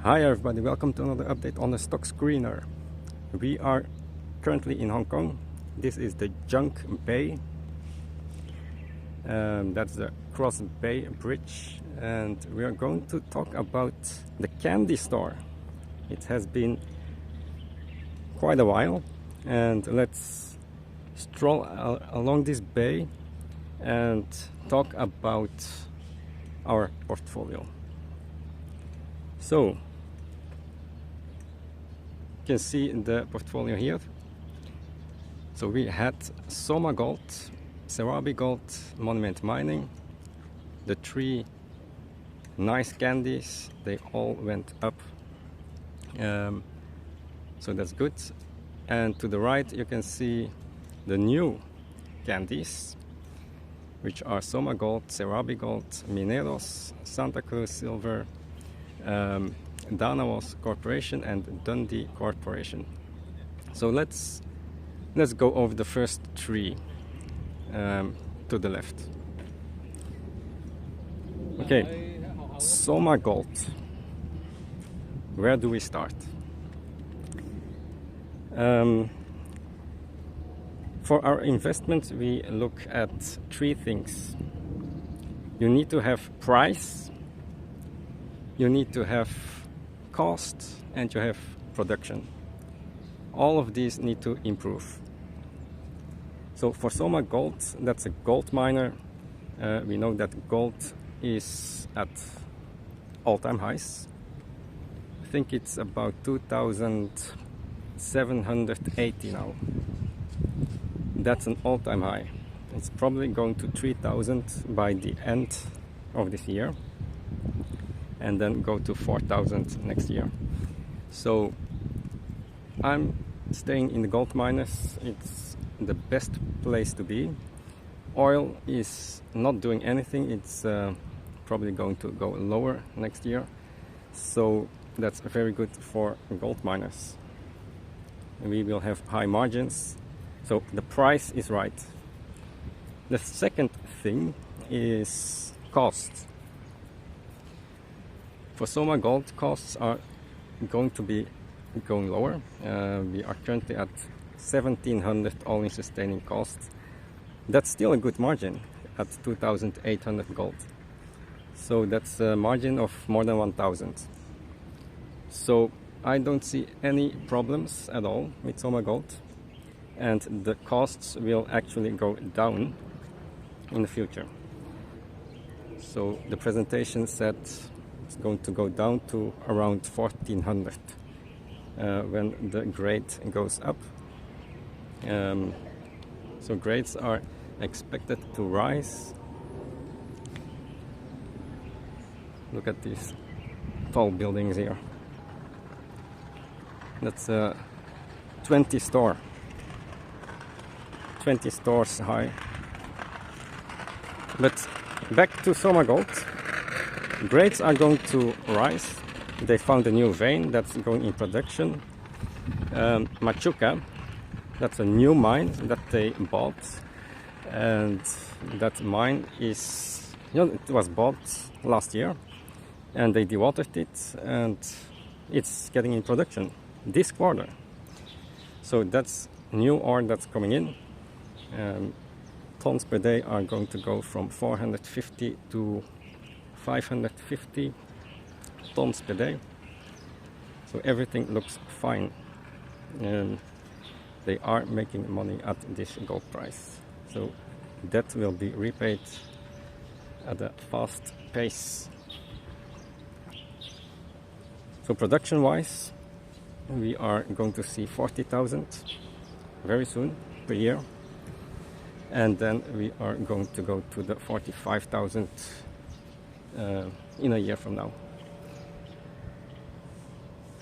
Hi everybody, welcome to another update on the stock screener. We are currently in Hong Kong. This is the Junk Bay. That's the Cross Bay Bridge, and we are going to talk about the candy store. It has been quite a while, and let's stroll along this bay and talk about our portfolio. So you can see the portfolio here. So we had Soma Gold, Serabi Gold, Monument Mining, the three nice candies. They all went up, so that's good. And to the right you can see the new candies, which are Soma Gold, Serabi Gold, Mineros, Santacruz Silver, Danaos Corporation and Dundee Corporation. So let's go over the first three to the left. Okay, Soma Gold. Where do we start? For our investment, we look at three things. You need to have price, you need to have cost, and you have production. All of these need to improve. So for Soma Gold, that's a gold miner. We know that gold is at all-time highs. I think it's about 2,780 now. That's an all-time high. It's probably going to 3,000 by the end of this year, and then go to 4,000 next year. So I'm staying in the gold miners. It's the best place to be. Oil is not doing anything. It's probably going to go lower next year. So that's very good for gold miners. We will have high margins. So the price is right. The second thing is cost. For Soma Gold, costs are going to be going lower. We are currently at 1,700 all-in sustaining costs. That's still a good margin at 2,800 gold. So that's a margin of more than 1,000. So I don't see any problems at all with Soma Gold, and the costs will actually go down in the future. So the presentation said it's going to go down to around 1,400 when the grade goes up. So grades are expected to rise. Look at these tall buildings here. That's a 20 stores high. But back to Soma Gold. Grades are going to rise. They found a new vein that's going in production. Machuca, that's a new mine that they bought, and that mine is, it was bought last year, and they dewatered it, and it's getting in production this quarter. So that's new ore that's coming in. Tons per day are going to go from 450 to 550 tons per day. So everything looks fine. They are making money at this gold price. So that will be repaid at a fast pace. So production wise, we are going to see 40,000 very soon per year. And then we are going to go to the 45,000 in a year from now,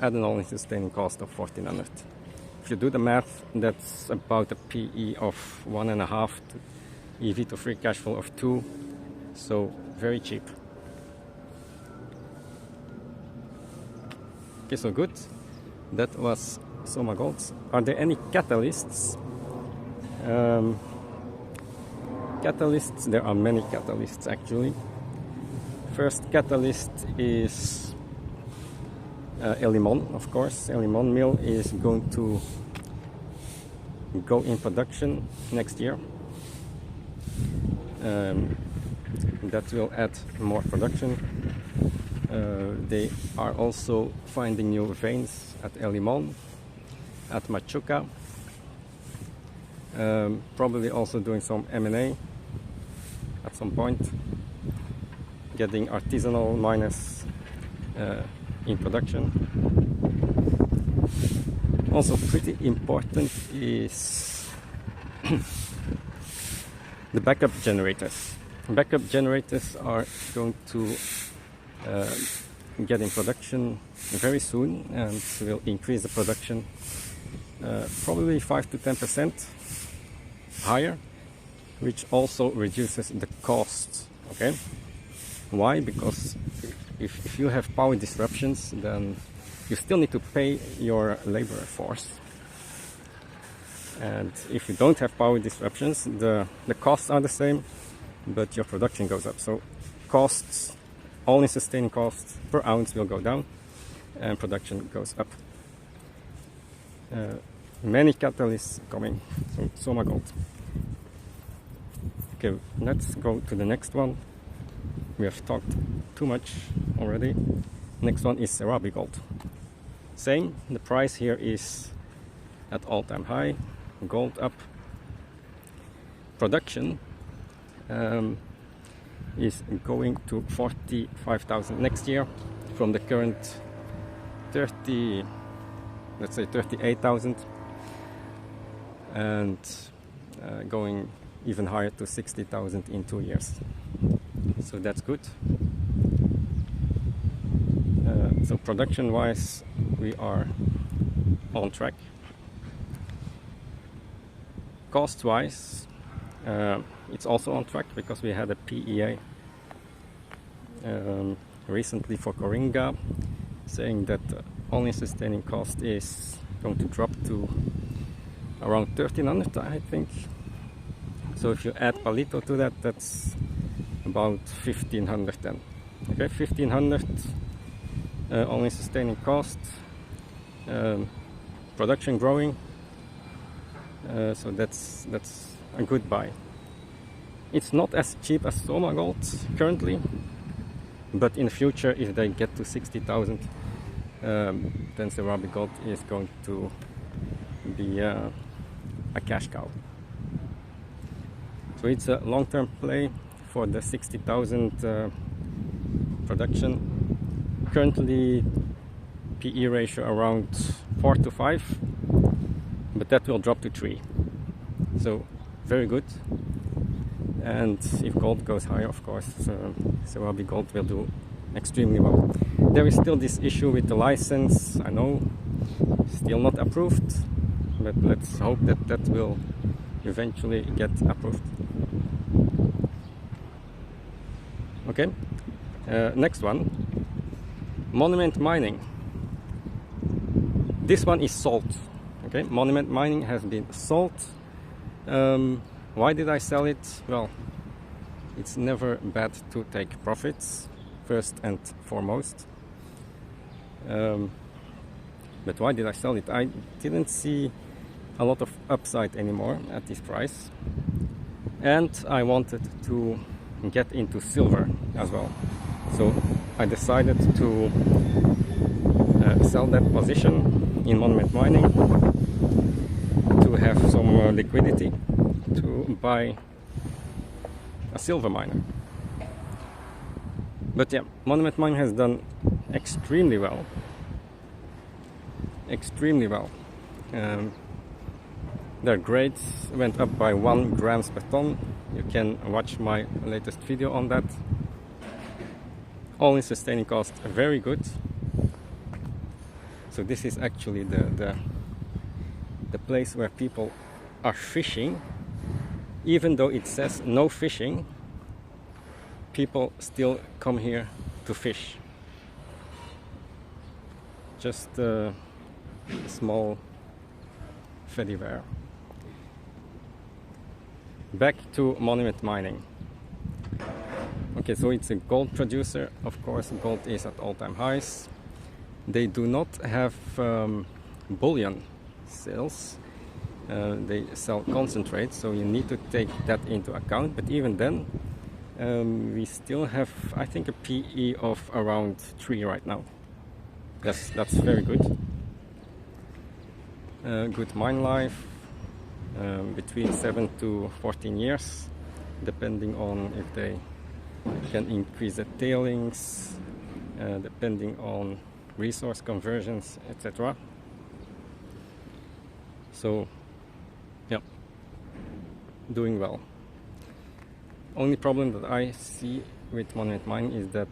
at an all-in sustaining cost of 1,400. If you do the math, that's about a PE of 1.5 to EV to free cash flow of 2, so very cheap. Okay, so good. That was Soma Gold. Are there any catalysts? Catalysts, there are many catalysts actually. First catalyst is El Limon, of course. El Limon mill is going to go in production next year. That will add more production. They are also finding new veins at El Limon, at Machuca. Probably also doing some M&A at some point, getting artisanal miners in production. Also pretty important is the backup generators. Backup generators are going to get in production very soon and will increase the production probably 5 to 10% higher, which also reduces the cost. Okay, why? Because if you have power disruptions, then you still need to pay your labor force, and if you don't have power disruptions, the costs are the same, but your production goes up. So costs, all-in sustaining costs per ounce will go down and production goes up. Many catalysts coming from Soma Gold. Okay, let's go to the next one. We have talked too much already. Next one is Serabi Gold. Same, the price here is at all-time high, gold up. Production is going to 45,000 next year from the current 38,000, and going even higher to 60,000 in 2 years. So that's good. So production wise, we are on track. Cost wise, it's also on track because we had a PEA recently for Coringa saying that all-in sustaining cost is going to drop to around 1,300, I think. So if you add Palito to that, that's about 1,500 then. Okay, 1,500 all-in sustaining cost, production growing, so that's a good buy. It's not as cheap as Soma Gold currently, but in the future, if they get to 60,000, then Serabi Gold is going to be a cash cow. So it's a long-term play for the 60,000 production. Currently PE ratio around 4 to 5, but that will drop to 3. So very good. And if gold goes higher, of course, Serabi Gold will do extremely well. There is still this issue with the license, I know, still not approved, but let's hope that that will eventually get approved. Okay, next one, Monument Mining. This one is sold. Okay, Monument Mining has been sold. Why did I sell it? Well, it's never bad to take profits, first and foremost. But why did I sell it? I didn't see a lot of upside anymore at this price, and I wanted to get into silver as well. So I decided to sell that position in Monument Mining to have some liquidity to buy a silver miner. But yeah, Monument Mining has done extremely well. Extremely well. Their grades went up by 1 grams per ton. You can watch my latest video on that. All-in sustaining cost, very good. So this is actually the place where people are fishing. Even though it says no fishing, people still come here to fish. Just a small fediver. Back to Monument Mining. Okay, so it's a gold producer. Of course, gold is at all-time highs. They do not have bullion sales. They sell concentrate, so you need to take that into account. But even then, we still have, I think, a PE of around 3 right now. That's very good. Good mine life, between 7 to 14 years, depending on if they can increase the tailings, depending on resource conversions, etc. So, yeah, doing well. Only problem that I see with Monument Mining is that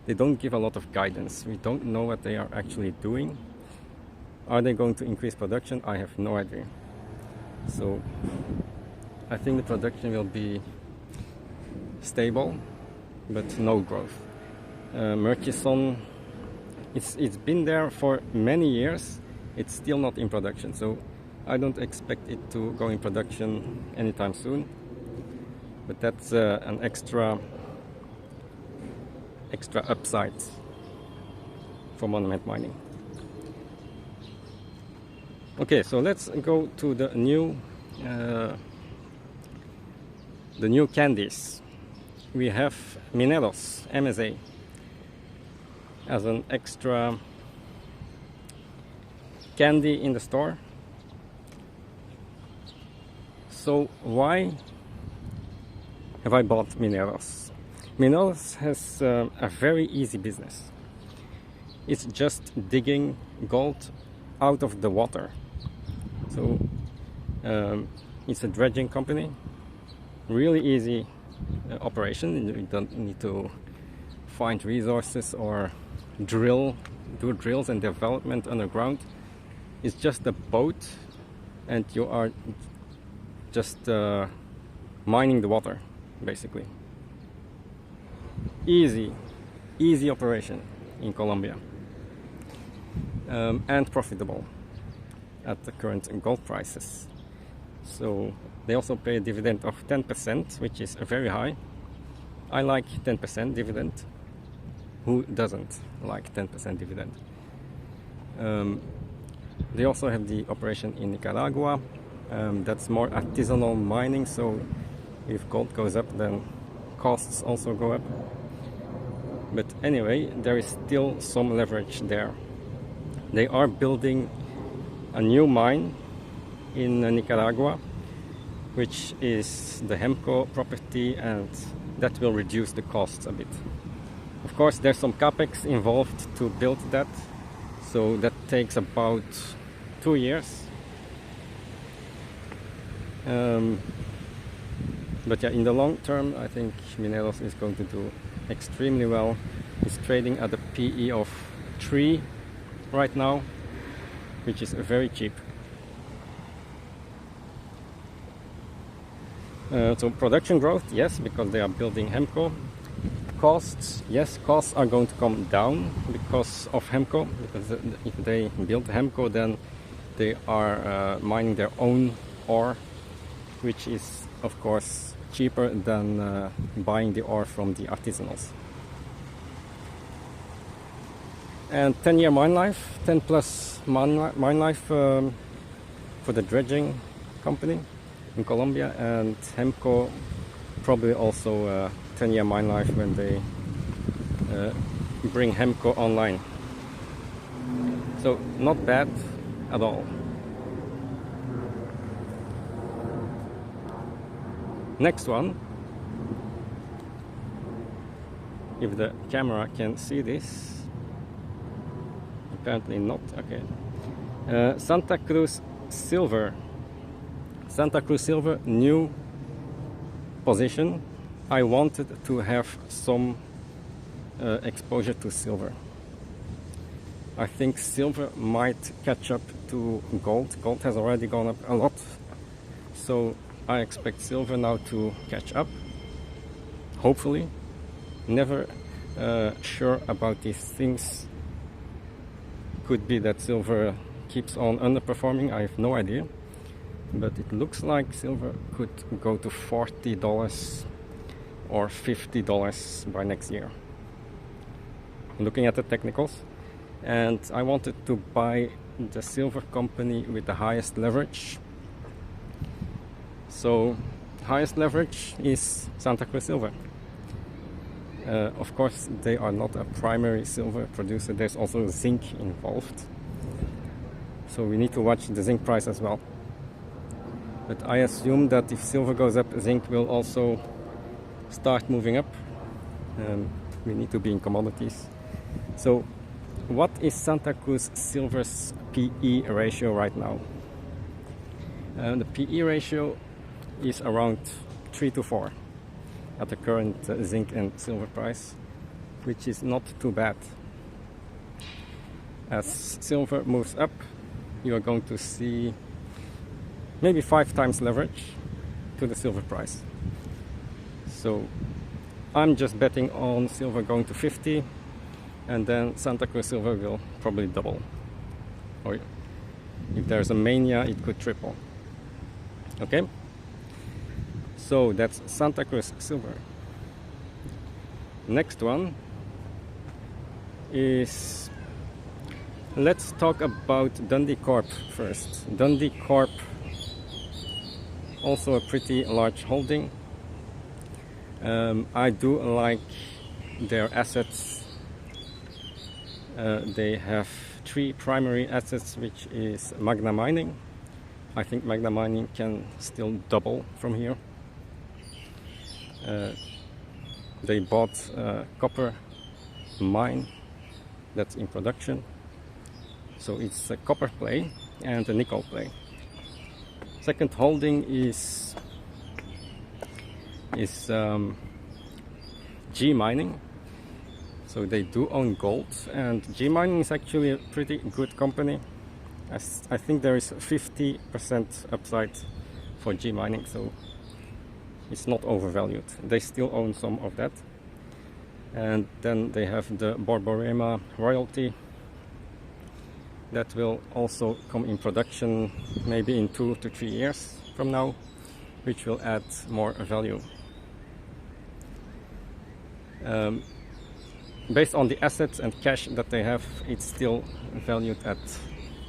they don't give a lot of guidance. We don't know what they are actually doing. Are they going to increase production? I have no idea. So I think the production will be stable, but no growth. Murchison, it's been there for many years. It's still not in production, so I don't expect it to go in production anytime soon. But that's an extra upside for Monument Mining. Okay, so let's go to the new candies. We have Mineros MSA as an extra candy in the store. So why have I bought Mineros? Mineros has a very easy business. It's just digging gold out of the water. So it's a dredging company. Really easy operation. You don't need to find resources or do drills and development underground. It's just a boat, and you are just mining the water, basically. Easy operation in Colombia, and profitable at the current gold prices. So they also pay a dividend of 10%, which is very high. I like 10% dividend. Who doesn't like 10% dividend? They also have the operation in Nicaragua. That's more artisanal mining, so if gold goes up, then costs also go up. But anyway, there is still some leverage there. They are building a new mine in Nicaragua, which is the Hemco property, and that will reduce the costs a bit. Of course, there's some capex involved to build that, so that takes about 2 years. But yeah, in the long term, I think Mineros is going to do extremely well. It's trading at a PE of 3 right now, which is very cheap. So production growth, yes, because they are building Hemco. Costs, yes, costs are going to come down because of Hemco, because if they build Hemco, then they are mining their own ore, which is of course cheaper than buying the ore from the artisanals. And 10-year mine life, 10 plus mine life for the dredging company in Colombia, and Hemco probably also 10-year mine life when they bring Hemco online. So not bad at all. Next one, if the camera can see this, apparently not. Okay, Santacruz Silver. Santacruz Silver, new position. I wanted to have some exposure to silver. I think silver might catch up to gold. Gold has already gone up a lot, so I expect silver now to catch up, hopefully. Never sure about these things. Could be that silver keeps on underperforming, I have no idea. But it looks like silver could go to $40 or $50 by next year. Looking at the technicals, and I wanted to buy the silver company with the highest leverage. So highest leverage is Santacruz Silver. Of course, they are not a primary silver producer. There's also zinc involved, so we need to watch the zinc price as well. But I assume that if silver goes up, zinc will also start moving up. We need to be in commodities. So what is Santacruz Silver's PE ratio right now? The PE ratio is around 3 to 4 at the current zinc and silver price, which is not too bad. As silver moves up, you are going to see maybe 5 times leverage to the silver price. So I'm just betting on silver going to 50, and then Santacruz Silver will probably double. Or if there's a mania, it could triple. Okay? So that's Santacruz Silver. Next one is, let's talk about Dundee Corp first. Dundee Corp, also a pretty large holding. I do like their assets. They have 3 primary assets, which is Magna Mining. I think Magna Mining can still double from here. They bought a copper mine that's in production, so it's a copper play and a nickel play. Second holding is G Mining. So they do own gold, and G Mining is actually a pretty good company. I think there is 50% upside for G Mining, so it's not overvalued. They still own some of that. And then they have the Borborema royalty that will also come in production maybe in 2 to 3 years from now, which will add more value. Based on the assets and cash that they have, it's still valued at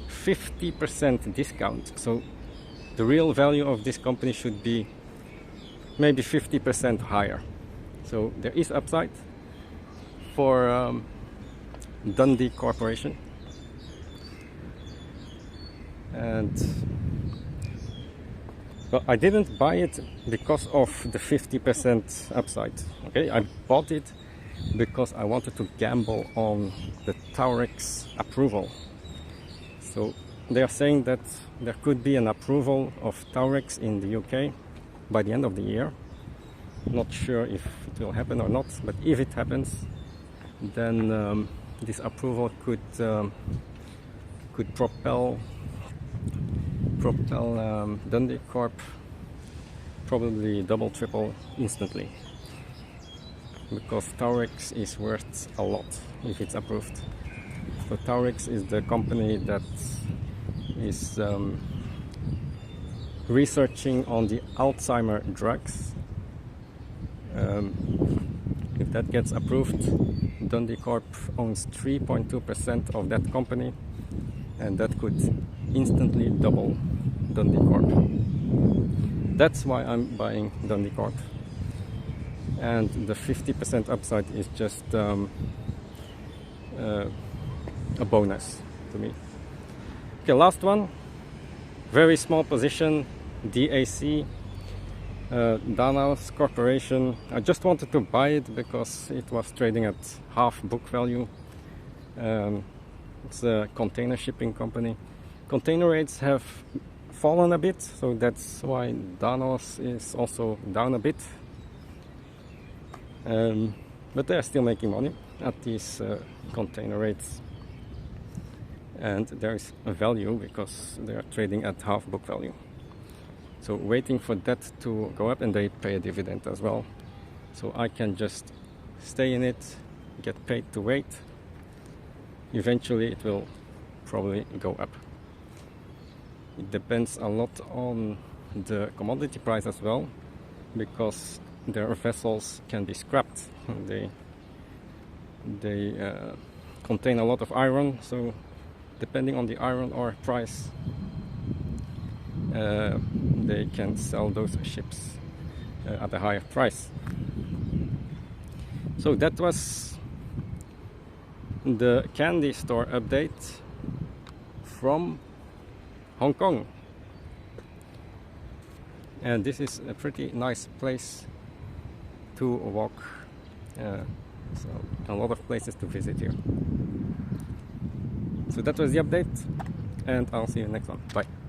50% discount. So the real value of this company should be maybe 50% higher. So there is upside for Dundee Corporation. And well, I didn't buy it because of the 50% upside. Okay, I bought it because I wanted to gamble on the Taurex approval. So they are saying that there could be an approval of Taurex in the UK by the end of the year. Not sure if it will happen or not, but if it happens, then this approval could propel Dundee Corp probably double, triple instantly, because Taurex is worth a lot if it's approved. So Taurex is the company that is researching on the Alzheimer drugs. If that gets approved, Dundee Corp owns 3.2% of that company, and that could instantly double Dundee Corp. That's why I'm buying Dundee Corp. And the 50% upside is just a bonus to me. Okay, last one. Very small position, DAC, Danaos Corporation. I just wanted to buy it because it was trading at half book value. It's a container shipping company. Container rates have fallen a bit, so that's why Danaos is also down a bit. But they are still making money at these container rates. And there is a value because they are trading at half book value. So waiting for that to go up, and they pay a dividend as well. So I can just stay in it, get paid to wait. Eventually it will probably go up. It depends a lot on the commodity price as well, because their vessels can be scrapped. They contain a lot of iron, so depending on the iron ore price, they can sell those ships at a higher price. So that was the candy store update from Hong Kong. And this is a pretty nice place to walk. So a lot of places to visit here. So that was the update, and I'll see you next one. Bye.